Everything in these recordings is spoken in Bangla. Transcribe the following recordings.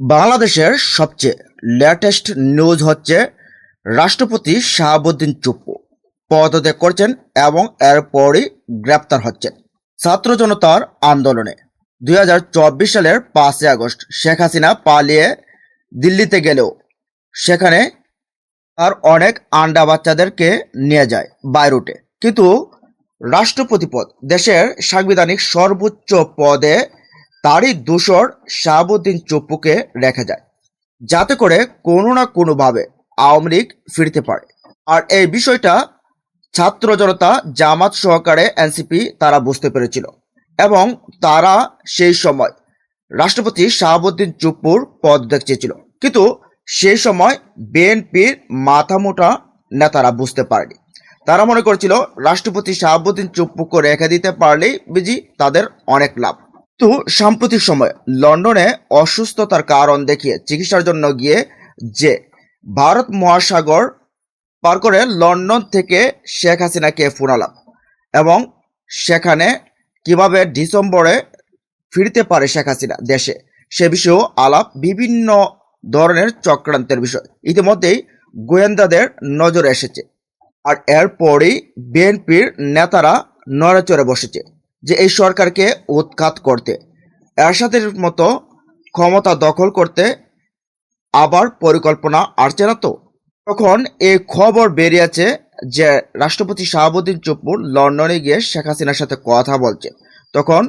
বাংলাদেশের সবচেয়ে লেটেস্ট নিউজ হচ্ছে রাষ্ট্রপতি শাহাবুদ্দিন চুপ্পু পদত্যাগ করছেন এবং এরপরই গ্রেপ্তার হচ্ছেন ছাত্র জনতার আন্দোলনে। 2024 সালের 5 আগস্ট শেখ হাসিনা পালিয়ে দিল্লিতে গেলেও সেখানে তার অনেক আন্ডা বাচ্চাদেরকে নিয়ে যায় বাই রুটে, কিন্তু রাষ্ট্রপতি পদ দেশের সাংবিধানিক সর্বোচ্চ পদে তারই দূষর শাহাবুদ্দিন চুপ্পুকে রেখে যায়, যাতে করে কোনো না কোনোভাবে আওয়ামী লীগ ফিরতে পারে। আর এই বিষয়টা ছাত্র জনতা, জামাত সহকারে এনসিপি তারা বুঝতে পেরেছিল এবং তারা সেই সময় রাষ্ট্রপতি শাহাবুদ্দিন চুপ্পুর পদত্যাগ চেয়েছিল, কিন্তু সেই সময় বিএনপির মাথামোটা নেতারা বুঝতে পারেনি। তারা মনে করেছিল রাষ্ট্রপতি শাহাবুদ্দিন চুপ্পুকে রেখে দিতে পারলেই বিজি তাদের অনেক লাভ। তো সাম্প্রতিক সময় লন্ডনে অসুস্থতার কারণ দেখিয়ে চিকিৎসার জন্য গিয়ে যে ভারত মহাসাগর পার করে লন্ডন থেকে শেখ হাসিনাকে ফোনালাম এবং সেখানে কিভাবে ডিসেম্বরে ফিরতে পারে শেখ হাসিনা দেশে, সে বিষয়েও আলাপ, বিভিন্ন ধরনের চক্রান্তের বিষয় ইতিমধ্যেই গোয়েন্দাদের নজরে এসেছে। আর এরপরই বিএনপির নেতারা নড়েচড়ে বসেছে যে এই সরকারকে উৎখাত করতে, এরশাদের মতো ক্ষমতা দখল করতে আবার পরিকল্পনা আসছে না তো। তখন এই খবর বেরিয়েছে যে রাষ্ট্রপতি শাহাবুদ্দিন চুপ্পু লন্ডনে গিয়ে শেখ হাসিনার সাথে কথা বলছে। তখন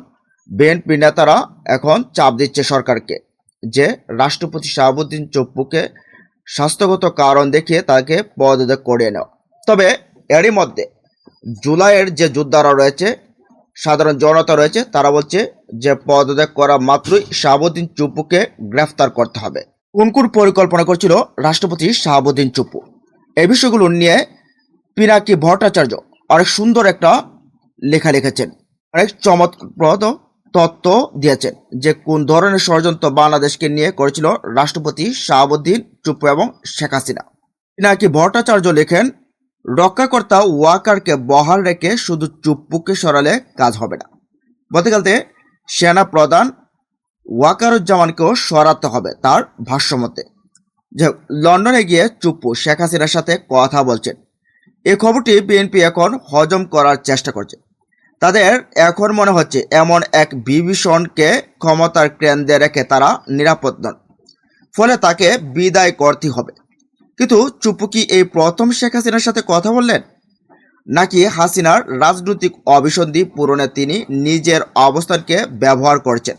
বিএনপি নেতারা এখন চাপ দিচ্ছে সরকারকে যে রাষ্ট্রপতি শাহাবুদ্দিন চুপ্পুকে স্বাস্থ্যগত কারণ দেখিয়ে তাকে পদত্যাগ করিয়ে নেওয়া। তবে এরই মধ্যে জুলাইয়ের যে যোদ্ধারা রয়েছে, সাধারণ জনতা রয়েছে, তারা বলছে যে পদত্যাগ করা মাত্রই শাহাবুদ্দিন চুপ্পুকে গ্রেফতার করতে হবে। কোন কোন পরিকল্পনা করছিল রাষ্ট্রপতি শাহাবুদ্দিন চুপ্পু, এই বিষয়গুলো নিয়ে পিনাকি ভট্টাচার্য অনেক সুন্দর একটা লেখা লিখেছেন, অনেক চমৎপ্রদ তথ্য দিয়েছেন যে কোন ধরনের ষড়যন্ত্র বাংলাদেশকে নিয়ে করেছিল রাষ্ট্রপতি শাহাবুদ্দিন চুপ্পু এবং শেখ হাসিনা। পিনাকি ভট্টাচার্য লেখেন, রক্ষাকর্তা ওয়াকারকে বহাল রেখে শুধু চুপ্পুকে সরালে কাজ হবে না। বলতে গেলতে সেনা প্রধান ওয়াকারুজ্জামানকেও সরাতে হবে তার ভাষ্যমতে। যে লন্ডনে গিয়ে চুপ্পু শেখ হাসিনার সাথে কথা বলছেন, এই খবরটি বিএনপি এখন হজম করার চেষ্টা করছে। তাদের এখন মনে হচ্ছে এমন এক বিভীষণকে ক্ষমতার কেন্দ্রে রেখে তারা নিরাপদ নন, ফলে তাকে বিদায় করতে হবে। কিন্তু চুপ্পু কি এই প্রথম শেখ হাসিনার সাথে কথা বললেন, নাকি হাসিনার রাজনৈতিক অভিসন্ধি পূরণে তিনি নিজের অবস্থানকে ব্যবহার করছেন?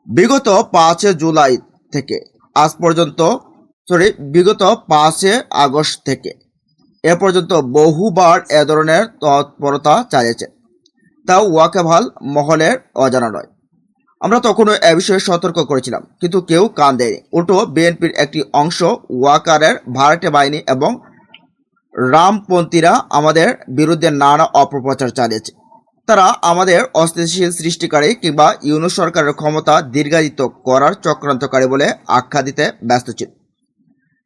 বিগত 5 জুলাই থেকে আজ পর্যন্ত বিগত 5 আগস্ট থেকে এ পর্যন্ত বহুবার এ ধরনের তৎপরতা চালিয়েছে, তাও ওয়াকাবহাল মহলের অজানা নয়। আমরা তখনও এ বিষয়ে সতর্ক করেছিলাম, কিন্তু কেউ কান দেয়নি। উল্টো বিএনপির একটি অংশ ওয়াকারের ভাড়াটে বাহিনী এবং রামপন্থীরা আমাদের বিরুদ্ধে নানা অপপ্রচার চালিয়েছে। তারা আমাদের অস্থিতিশীল সৃষ্টিকারী কিংবা ইউনূস সরকারের ক্ষমতা দীর্ঘায়িত করার চক্রান্তকারী বলে আখ্যা দিতে ব্যস্ত ছিল,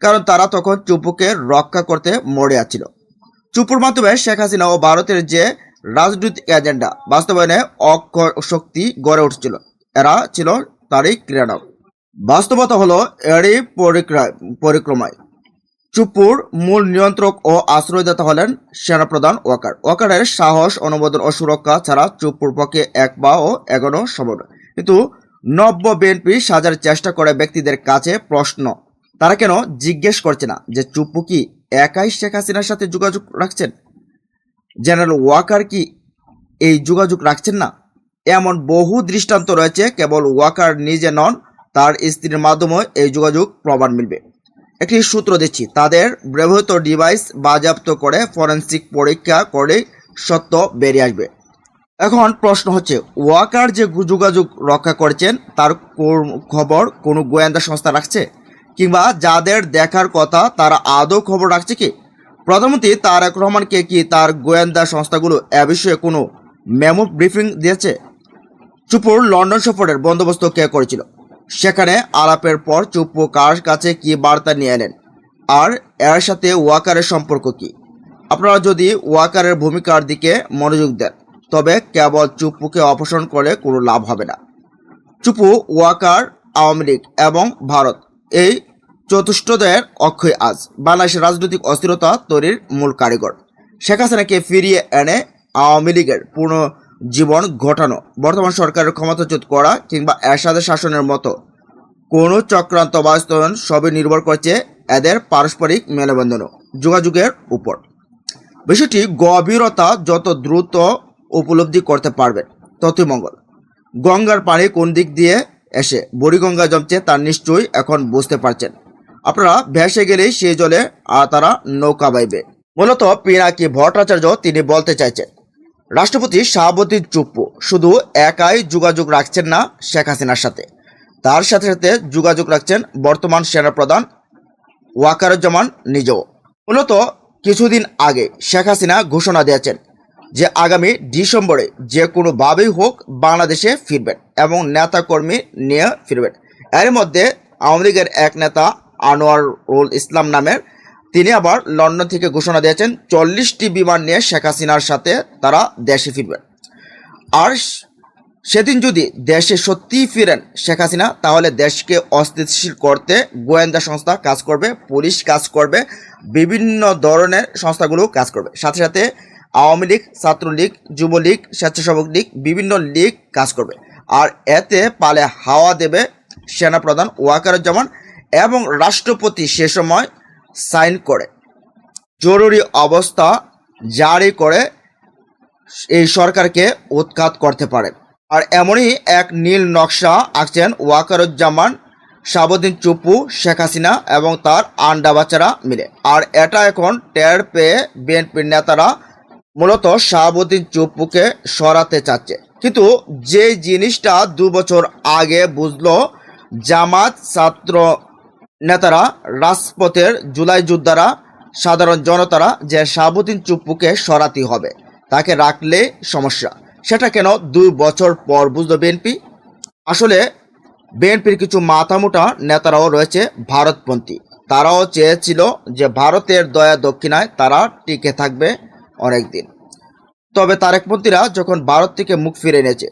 কারণ তারা তখন চুপ্পুকে রক্ষা করতে মরিয়া ছিল। চুপ্পুর মাধ্যমে শেখ হাসিনা ও ভারতের যে রাজনৈতিক এজেন্ডা বাস্তবায়নে অক্ষর শক্তি গড়ে উঠছিল, এরা ছিল তারই ক্রীড়ানক। বাস্তবতা হলো এরই পরিক্রমায় চুপ্পুর মূল নিয়ন্ত্রক ও আশ্রয়দাতা হলেন সেনাপ্রধান ওয়াকার। ওয়াকারের সাহস, অনুমোদন ও সুরক্ষা ছাড়া চুপ্পুর পক্ষে এক পাও এগোনো সম্ভব নয়। কিন্তু নব্য বিএনপি সাজার চেষ্টা করে ব্যক্তিদের কাছে প্রশ্ন, তারা কেন জিজ্ঞেস করছে না যে চুপ্পু কি একাই শেখ হাসিনার সাথে যোগাযোগ রাখছেন? জেনারেল ওয়াকার কি এই যোগাযোগ রাখছেন না? এমন বহু দৃষ্টান্ত রয়েছে। কেবল ওয়াকার নিজে নন, তার স্ত্রীর মাধ্যমে এই যোগাযোগ প্রমাণ মিলবে। একটি সূত্র দিচ্ছি, তাদের ব্যবহৃত ডিভাইস বাজেয়াপ্ত করে ফরেন্সিক পরীক্ষা করে সত্য বেরিয়ে আসবে। এখন প্রশ্ন হচ্ছে, ওয়াকার যে যোগাযোগ রক্ষা করছেন তার খবর কোনো গোয়েন্দা সংস্থা রাখছে, কিংবা যাদের দেখার কথা তারা আদৌ খবর রাখছে কি? প্রধানমন্ত্রী তারেক রহমানকে কি তার গোয়েন্দা সংস্থাগুলো এ বিষয়ে কোনো মেমো ব্রিফিং দিয়েছে? চুপ্পুর লন্ডন সফরের বন্দোবস্ত কে করেছিল? সেখানে আলাপের পর চুপ্পু কার কাছে কি বার্তা নিয়ে এলেন, আর এর সাথে ওয়াকারের সম্পর্ক কি? আপনারা যদি ওয়াকারের ভূমিকার দিকে মনোযোগ দেন, তবে কেবল চুপ্পুকে অপসারণ করে কোনো লাভ হবে না। চুপ্পু ওয়াকার আওয়ামী লীগ এবং ভারত এই চতুষ্টয়ের অক্ষয় আজ বাংলাদেশের রাজনৈতিক অস্থিরতা তৈরির মূল কারিগর। শেখ হাসিনাকে ফিরিয়ে এনে আওয়ামী লীগের পুনর্জীবন ঘটানো, বর্তমান সরকারের ক্ষমতাচ্যুত করা কিংবা এরশাদের শাসনের মতো কোনো চক্রান্ত বাস্তবায়ন সবই নির্ভর করছে এদের পারস্পরিক মেলবন্ধন ও যোগাযোগের উপর। বিষয়টি গভীরতা যত দ্রুত উপলব্ধি করতে পারবেন ততই মঙ্গল। গঙ্গার পানি কোন দিক দিয়ে এসে বুড়িগঙ্গা জমছে তা নিশ্চয়ই এখন বুঝতে পারছেন। আপনারা ভেসে গেলেই সেই জলে আর তারা নৌকা বাইবে। মূলত পিনাকি ভট্টাচার্য তিনি বলতে চাইছেন, রাষ্ট্রপতি শাহাবুদ্দিন চুপ্পু শুধু একাই যোগাযোগ রাখছেন না শেখ হাসিনার সাথে, তার সাথে সাথে যোগাযোগ রাখছেন বর্তমান সেনাপ্রধান ওয়াকারুজ্জামান নিজেও। মূলত কিছুদিন আগে শেখ হাসিনা ঘোষণা দিয়েছেন যে আগামী ডিসেম্বরে যে কোনোভাবেই হোক বাংলাদেশে ফিরবেন এবং নেতাকর্মী নিয়ে ফিরবেন। এর মধ্যে আওয়ামী লীগের এক নেতা আনোয়ারুল ইসলাম নামের তিনি আবার লন্ডন থেকে ঘোষণা দিয়েছেন 40টি বিমান নিয়ে শেখ হাসিনার সাথে তারা দেশে ফিরবেন। আর সেদিন যদি দেশে সত্যিই ফিরেন শেখ হাসিনা, তাহলে দেশকে অস্থিতিশীল করতে গোয়েন্দা সংস্থা কাজ করবে, পুলিশ কাজ করবে, বিভিন্ন ধরনের সংস্থাগুলো কাজ করবে, সাথে সাথে আওয়ামী লীগ, ছাত্রলীগ, যুবলীগ, স্বেচ্ছাসেবক লীগ, বিভিন্ন লীগ কাজ করবে। আর এতে পালে হাওয়া দেবে সেনাপ্রধান ওয়াকারুজ্জামান এবং রাষ্ট্রপতি সে সময় সাইন করে জরুরি অবস্থা জারি করে এই সরকারকে উৎখাত করতে পারেন। আর এমনই এক নীল নকশা আঁকছেন ওয়াকারুজ্জামান, শাহাবুদ্দিন চুপ্পু, শেখ হাসিনা এবং তার আন্ডা বাচ্চারা মিলে। আর এটা এখন টের পেয়ে বিএনপির নেতারা মূলত শাহাবুদ্দিন চুপ্পুকে সরাতে চাচ্ছে। কিন্তু যে জিনিসটা 2 বছর আগে বুঝলো জামাত, ছাত্র নেতারা, রাজপথের জুলাই যোদ্ধারা, সাধারণ জনতারা, যে শাহাবুদ্দিন চুপ্পুকে সরাতে হবে, তাকে রাখলে সমস্যা, সেটা কেন 2 বছর পর বুঝলো বিএনপি? আসলে বিএনপির কিছু মাথামোটা নেতারাও রয়েছে ভারতপন্থী। তারাও চেয়েছিল যে ভারতের দয়া দক্ষিণায় তারা টিকে থাকবে অনেক দিন। তবে তারেকপন্থীরা যখন ভারত থেকে মুখ ফিরে এনেছে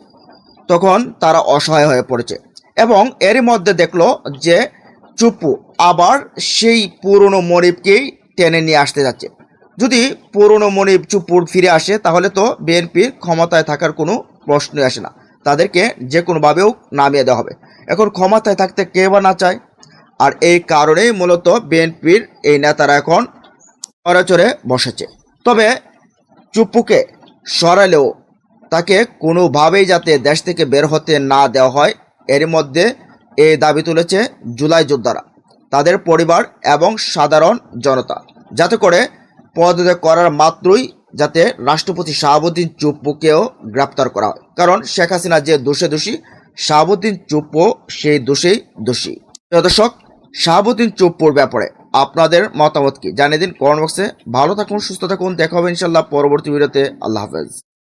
তখন তারা অসহায় হয়ে পড়েছে এবং এরই মধ্যে দেখলো যে চুপ্পু আবার সেই পুরনো মনিবকেই টেনে নিয়ে আসতে যাচ্ছে। যদি পুরনো মনিব চুপ্পুর ফিরে আসে তাহলে তো বিএনপির ক্ষমতায় থাকার কোনো প্রশ্নই আসে না, তাদেরকে যে কোনোভাবেও নামিয়ে দেওয়া হবে। এখন ক্ষমতায় থাকতে কে বা না চায়? আর এই কারণেই মূলত বিএনপির এই নেতারা এখন নড়েচড়ে বসেছে। তবে চুপ্পুকে সরালেও তাকে কোনোভাবেই যাতে দেশ থেকে বের হতে না দেওয়া হয়, এর মধ্যে এই দাবি তুলেছে জুলাই যোদ্ধারা, তাদের পরিবার এবং সাধারণ জনতা, যাতে করে পদত্যাগ করার মাত্রই যাতে রাষ্ট্রপতি শাহাবুদ্দিন চুপ্পুকেও গ্রেপ্তার করা হয়। কারণ শেখ হাসিনা যে দোষে দোষী, শাহাবুদ্দিন চুপ্পু সেই দোষেই দোষী। দর্শক, শাহাবুদ্দিন চুপ্পুর ব্যাপারে আপনাদের মতামত কি জানিয়ে দিন কমেন্ট বক্সে। ভালো থাকুন, সুস্থ থাকুন, দেখা হবে ইনশাল্লাহ পরবর্তী ভিডিওতে। আল্লাহ হাফেজ।